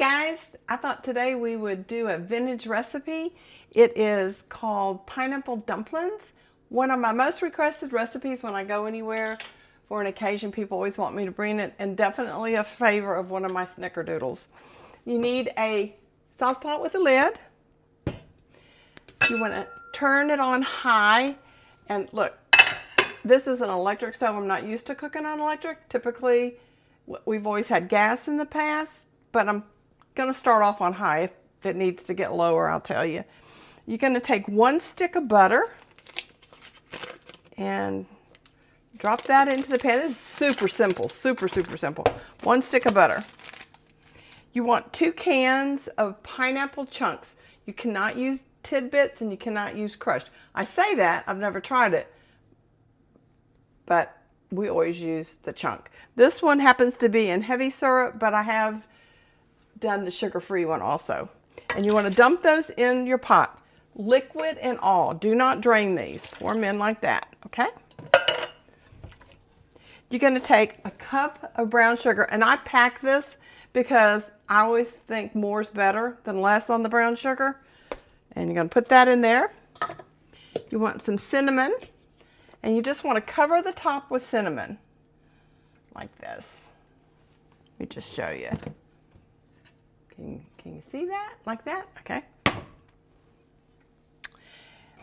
guys, I thought today we would do a vintage recipe. It is called pineapple dumplings. One of my most requested recipes when I go anywhere for an occasion. People always want me to bring it, and definitely a favor of one of my snickerdoodles. You need a saucepan with a lid. You want to turn it on high, and look, this is an electric stove. I'm not used to cooking on electric. Typically, we've always had gas in the past, but I'm going to start off on high. If it needs to get lower, I'll tell you. You're going to take 1 stick of butter and drop that into the pan. This is super simple, super simple. 1 stick of butter. You want 2 cans of pineapple chunks. You cannot use tidbits and you cannot use crushed. I say that, I've never tried it, but we always use the chunk. This one happens to be in heavy syrup, but I have done the sugar-free one also. And you want to dump those in your pot, liquid and all. Do not drain these. Pour them in like that, okay? You're going to take a cup of brown sugar, and I pack this because I always think more is better than less on the brown sugar. And you're going to put that in there. You want some cinnamon, and you just want to cover the top with cinnamon like this. Let me just show you. Can you see that? Like that? Okay.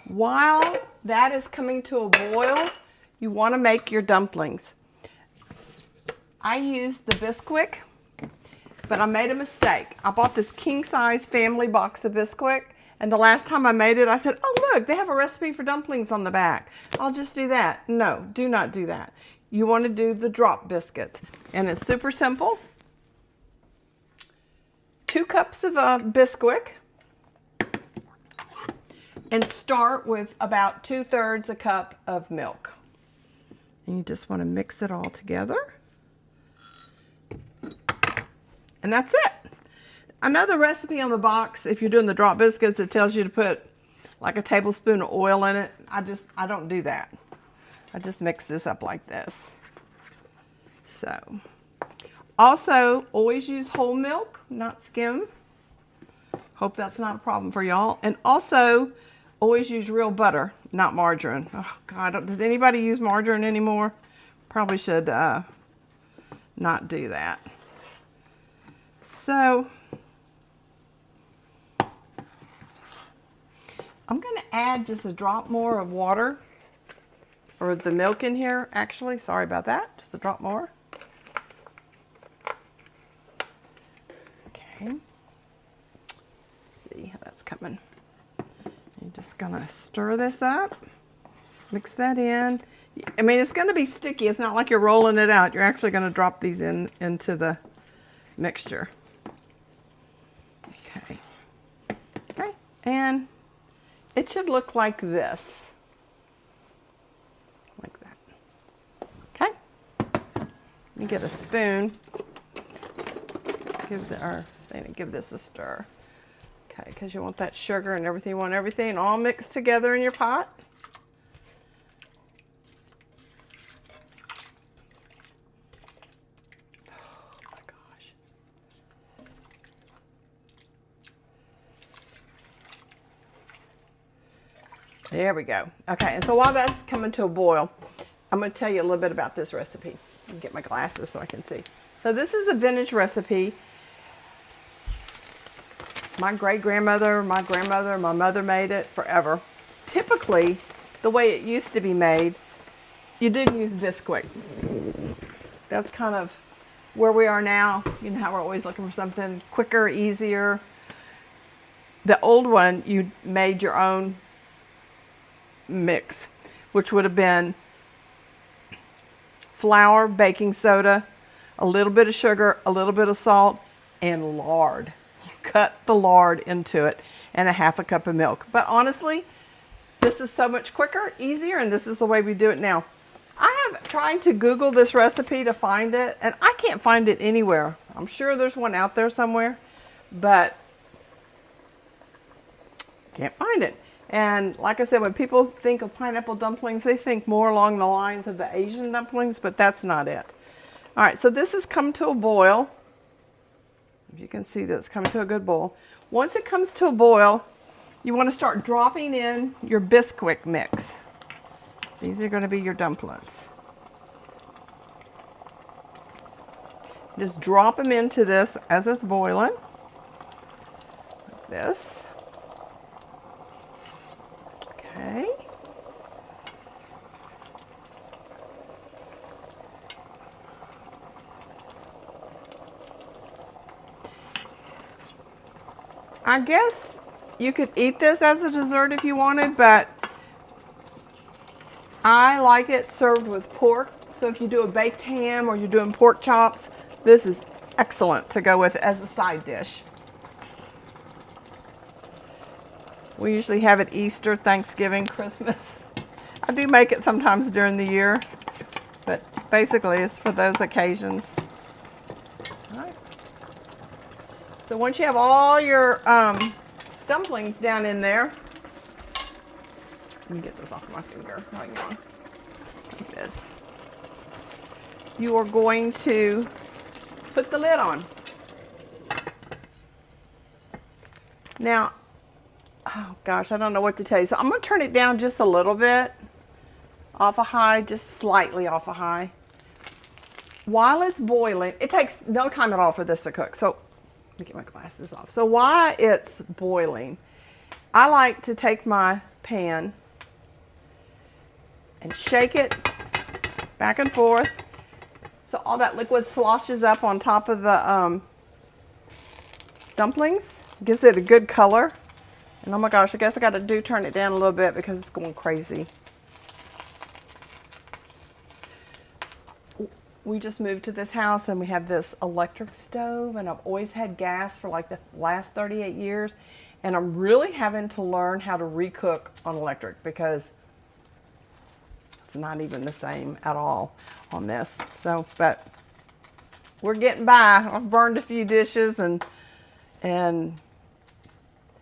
While that is coming to a boil, you want to make your dumplings. I used the Bisquick, but I made a mistake. I bought this king-size family box of Bisquick, and the last time I made it, I said, oh look, they have a recipe for dumplings on the back. I'll just do that. No, do not do that. You want to do the drop biscuits, and it's super simple. 2 cups of Bisquick, and start with about 2/3 a cup of milk. And you just want to mix it all together. And that's it. Another recipe on the box, if you're doing the drop biscuits, it tells you to put like a tablespoon of oil in it. I don't do that. I just mix this up like this. So, also always use whole milk, not skim. Hope that's not a problem for y'all. And also always use real butter, not margarine. Oh God, does anybody use margarine anymore? Probably should not do that. So, I'm going to add just a drop more of water, or the milk in here, actually. Sorry about that. Just a drop more. Okay. Let's see how that's coming. You're just going to stir this up. Mix that in. I mean, it's going to be sticky. It's not like you're rolling it out. You're actually going to drop these into the mixture. Okay. Okay. And it should look like this. Like that. Okay. Let me get a spoon. Give this a stir. Okay, because you want that sugar and everything. You want everything all mixed together in your pot. Oh my gosh. There we go. Okay, and so while that's coming to a boil, I'm going to tell you a little bit about this recipe. Let me get my glasses so I can see. So this is a vintage recipe. My great-grandmother, my grandmother, my mother made it forever. Typically, the way it used to be made, you didn't use Bisquick. That's kind of where we are now. You know how we're always looking for something quicker, easier. The old one, you made your own mix, which would have been flour, baking soda, a little bit of sugar, a little bit of salt, and lard. You cut the lard into it, and a 1/2 cup of milk. But honestly, this is so much quicker, easier, and this is the way we do it now. I have tried to Google this recipe to find it, and I can't find it anywhere. I'm sure there's one out there somewhere, but can't find it. And like I said, when people think of pineapple dumplings, they think more along the lines of the Asian dumplings, but that's not it. All right, so this has come to a boil. If you can see that it's coming to a good boil. Once it comes to a boil, you want to start dropping in your Bisquick mix. These are going to be your dumplings. Just drop them into this as it's boiling. Like this. Okay. I guess you could eat this as a dessert if you wanted, but I like it served with pork. So if you do a baked ham or you're doing pork chops, this is excellent to go with as a side dish. We usually have it Easter, Thanksgiving, Christmas. I do make it sometimes during the year, but basically it's for those occasions. All right. So once you have all your dumplings down in there, let me get this off my finger. Hang on. Like this. You are going to put the lid on. Now, oh gosh, I don't know what to tell you. So I'm going to turn it down just a little bit, off a high, just slightly off a high. While it's boiling, it takes no time at all for this to cook. So let me get my glasses off. So while it's boiling, I like to take my pan and shake it back and forth so all that liquid sloshes up on top of the dumplings. Gives it a good color. And oh my gosh, I guess I got to turn it down a little bit because it's going crazy. We just moved to this house and we have this electric stove, and I've always had gas for like the last 38 years, and I'm really having to learn how to recook on electric because it's not even the same at all on this. So, but we're getting by. I've burned a few dishes and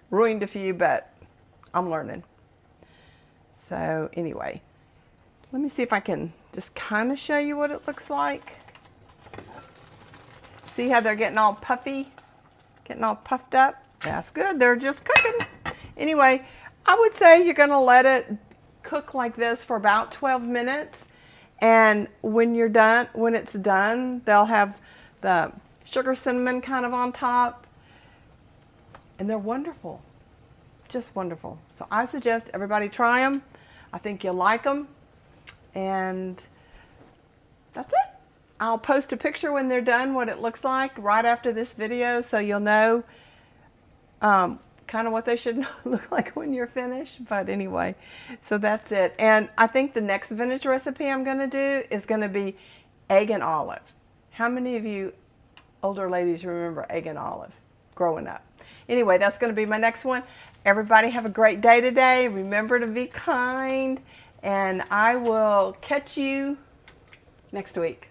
ruined a few, but I'm learning. So anyway, let me see if I can just kind of show you what it looks like. See how they're getting all puffy, getting all puffed up? That's good. They're just cooking. Anyway, I would say you're going to let it cook like this for about 12 minutes. And when you're done, when it's done, they'll have the sugar cinnamon kind of on top. And they're wonderful. Just wonderful. So I suggest everybody try them. I think you'll like them. And that's it. I'll post a picture when they're done, what it looks like right after this video, so you'll know kind of what they should look like when you're finished. But anyway, so that's it. And I think the next vintage recipe I'm going to do is going to be egg and olive. How many of you older ladies remember egg and olive growing up? Anyway, that's going to be my next one. Everybody have a great day today. Remember to be kind. And I will catch you next week.